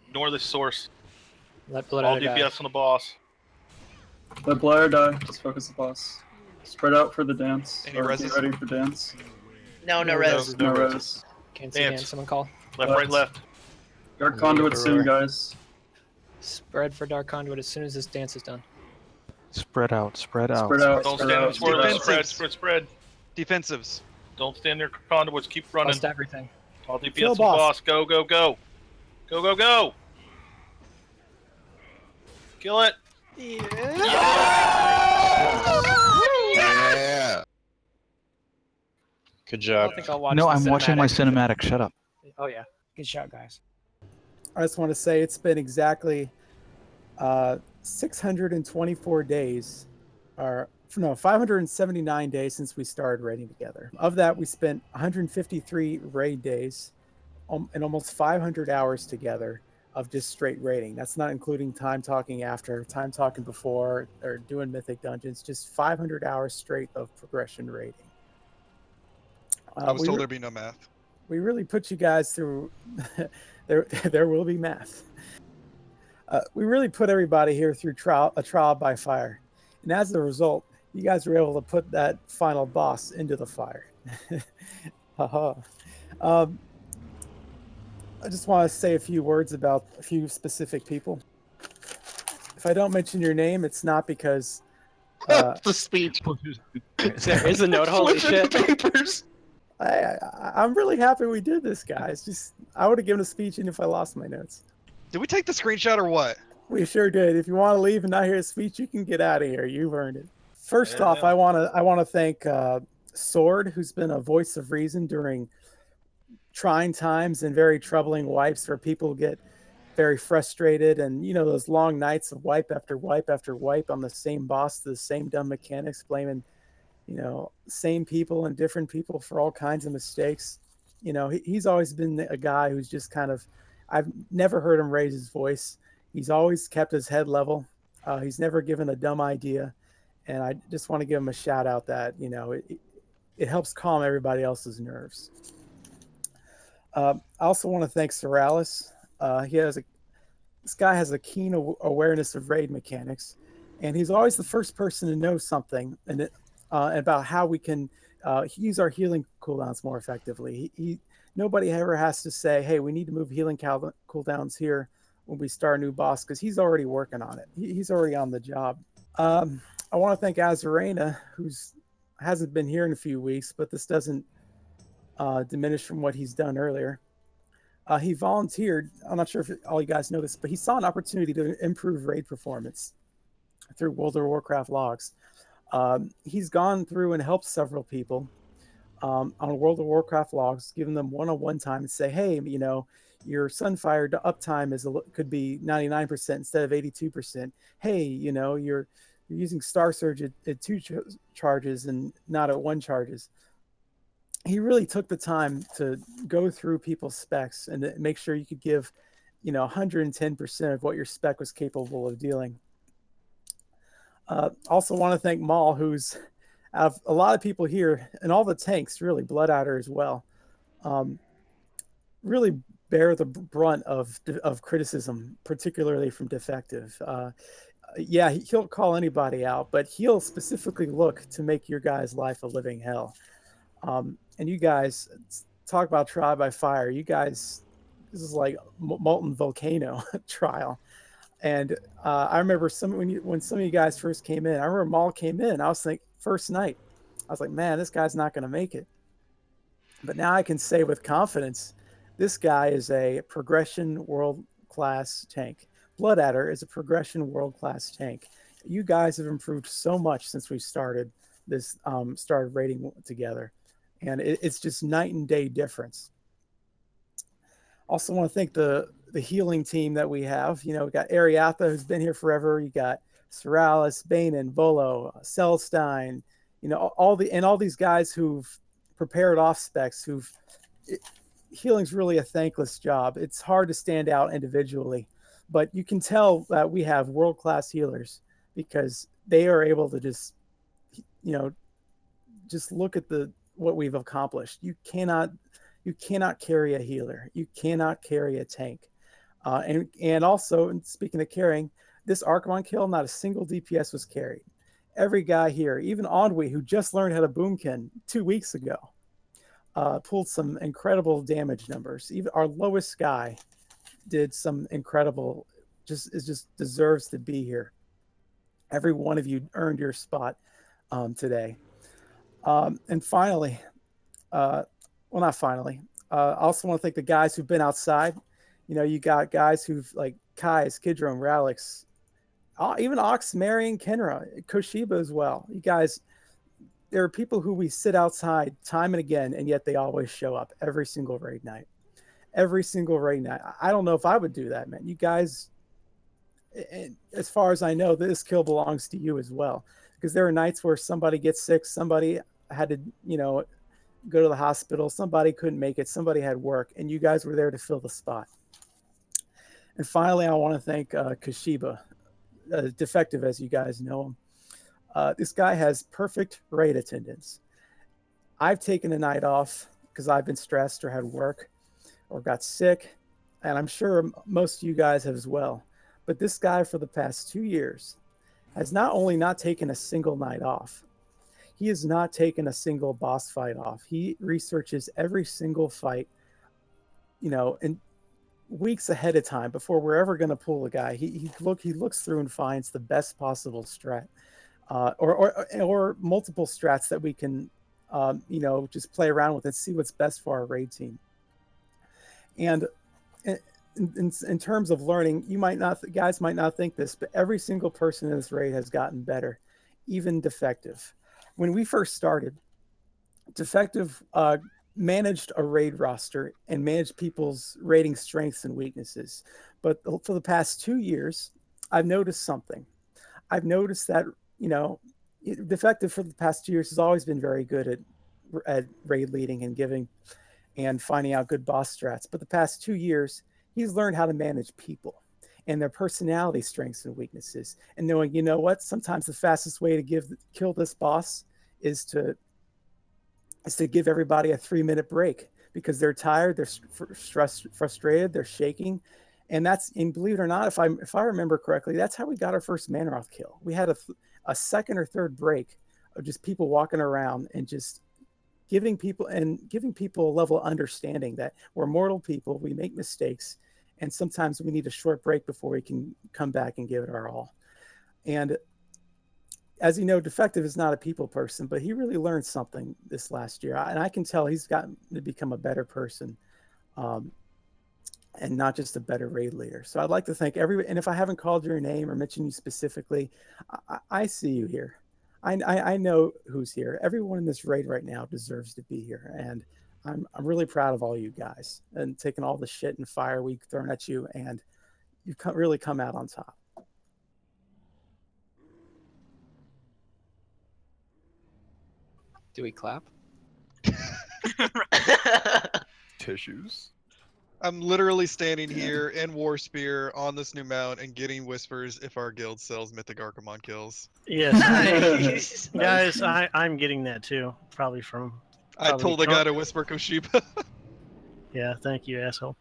Ignore the source. Let blood All out die. DPS on the boss. Let Blair die. Just focus the boss. Spread out for the dance. Any Or reses? get ready for dance. No No res. No No res. res. Can't see Dance. Dan. Someone call. Left, right, left. Dark I'm gonna Conduit get the soon, roar. guys. Spread for Dark Conduit as soon as this dance is done. Spread out, spread out. Spread out. Don't Spread stand in out. the swirl. Defensive. Spread, spread, spread. Defensives. Don't stand near conduits. Keep running. Bust everything. All DPS Kill on the boss. Go, go, go. Go, go, go. Kill it. Yeah. Good I job. don't think I'll watch No, the I'm watching my cinematic. cinematic. Shut up. Oh yeah. Good shot, guys. I just want to say it's been exactly 624 days, or no, 579 days since we started raiding together. Of that, we spent 153 raid days and almost 500 hours together of just straight raiding. That's not including time talking after, time talking before, or doing mythic dungeons. Just 500 hours straight of progression raiding. I was told there'd be no math. We really put you guys through. There will be math. We really put everybody here through a trial by fire, and as a result, you guys were able to put that final boss into the fire. Haha. I just want to say a few words about a few specific people. If I don't mention your name, it's not because The speech. There is a note. Holy shit. Papers. I'm really happy we did this, guys. Just I would have given a speech even if I lost my notes. Did we take the screenshot or what? We sure did. If you want to leave and not hear a speech, you can get out of here. You've earned it. First off, I want to thank Sword, who's been a voice of reason during trying times and very troubling wipes where people get very frustrated, and you know those long nights of wipe after wipe after wipe on the same boss, the same dumb mechanics, blaming same people and different people for all kinds of mistakes. He's always been a guy who's just kind of, I've never heard him raise his voice. He's always kept his head level. He's never given a dumb idea. And I just want to give him a shout out that, it helps calm everybody else's nerves. I also want to thank Soralis. This guy has a keen awareness of raid mechanics, and he's always the first person to know something about how we can use our healing cooldowns more effectively. Nobody ever has to say, hey, we need to move healing cooldowns here when we start a new boss, because he's already working on it. He's already on the job. I want to thank Azarena, who's hasn't been here in a few weeks, but this doesn't diminish from what he's done earlier. He volunteered. I'm not sure if all you guys know this, but he saw an opportunity to improve raid performance through World of Warcraft logs. He's gone through and helped several people on World of Warcraft logs, giving them one-on-one time and say, hey, your Sunfire uptime could be 99% instead of 82%. Hey, you're using Star Surge at 2 charges and not at 1 charges. He really took the time to go through people's specs and to make sure you could give, 110% of what your spec was capable of dealing. Also want to thank Maul, who's out of a lot of people here and all the tanks, really, Blood Adder as well, really bear the brunt of criticism, particularly from Defective. Yeah, he'll call anybody out, but he'll specifically look to make your guys' life a living hell. And you guys talk about trial by fire. You guys, this is like molten volcano trial. And I remember when some of you guys first came in, I remember Maul came in, I was thinking, first night, I was like, man, this guy's not going to make it. But now I can say with confidence, this guy is a progression world-class tank. Blood Adder is a progression world-class tank. You guys have improved so much since we started raiding together. And it's just night and day difference. Also want to thank the healing team that we have. We got Ariatha, who's been here forever. You got Soralis, Banin, Volo, Celstein, all these guys who've prepared off specs, healing's really a thankless job. It's hard to stand out individually, but you can tell that we have world-class healers because they are able to just look at what we've accomplished. You cannot carry a healer. You cannot carry a tank. And also, and speaking of carrying, this Archimonde kill, not a single DPS was carried. Every guy here, even Onwe, who just learned how to boomkin 2 weeks ago, pulled some incredible damage numbers. Even our lowest guy did some incredible, just deserves to be here. Every one of you earned your spot today. And finally, well, not finally, I also want to thank the guys who've been outside. You know, you got guys who've like Kai's, Kidron, Ralix, even Ox, Marion, Kenra, Koshiba as well. You guys, there are people who we sit outside time and again, and yet they always show up every single raid night. Every single raid night. I don't know if I would do that, man. You guys, and as far as I know, this kill belongs to you as well. Because there are nights where somebody gets sick, somebody had to, you know, go to the hospital, somebody couldn't make it, somebody had work, and you guys were there to fill the spot. And finally, I want to thank Koshiba, Defective, as you guys know him. This guy has perfect raid attendance. I've taken a night off because I've been stressed or had work or got sick, and I'm sure most of you guys have as well. But this guy, for the past 2 years, has not only not taken a single night off, he has not taken a single boss fight off. He researches every single fight, you know, in weeks ahead of time before we're ever going to pull a guy. He looks through and finds the best possible strat, or multiple strats that we can, you know, just play around with and see what's best for our raid team. And in terms of learning, you might not, guys might not think this, but every single person in this raid has gotten better, even Defective. When we first started, Defective managed a raid roster and managed people's raiding strengths and weaknesses. But for the past 2 years, I've noticed something. I've noticed that, you know, Defective for the past 2 years has always been very good at raid leading and giving and finding out good boss strats. But the past 2 years, he's learned how to manage people and their personality strengths and weaknesses, and knowing, you know what, sometimes the fastest way to kill this boss is to give everybody a 3-minute break because they're tired, they're stressed, frustrated, they're shaking. And believe it or not, if I remember correctly, that's how we got our first Manroth kill. We had a second or third break of just people walking around and just giving people a level of understanding that we're mortal people, we make mistakes, and sometimes we need a short break before we can come back and give it our all. And as you know, Defective is not a people person, but he really learned something this last year. And I can tell he's gotten to become a better person, and not just a better raid leader. So I'd like to thank everyone. And if I haven't called your name or mentioned you specifically, I see you here. I know who's here. Everyone in this raid right now deserves to be here. And I'm really proud of all you guys and taking all the shit and fire we've thrown at you. And you've really come out on top. Do we clap? Tissues. I'm literally standing here in War Spear on this new mount and getting whispers if our guild sells Mythic Archimonde kills. Yes, guys, I'm getting that too. Probably from. I told the guy to whisper Koshiba. Yeah, thank you, asshole.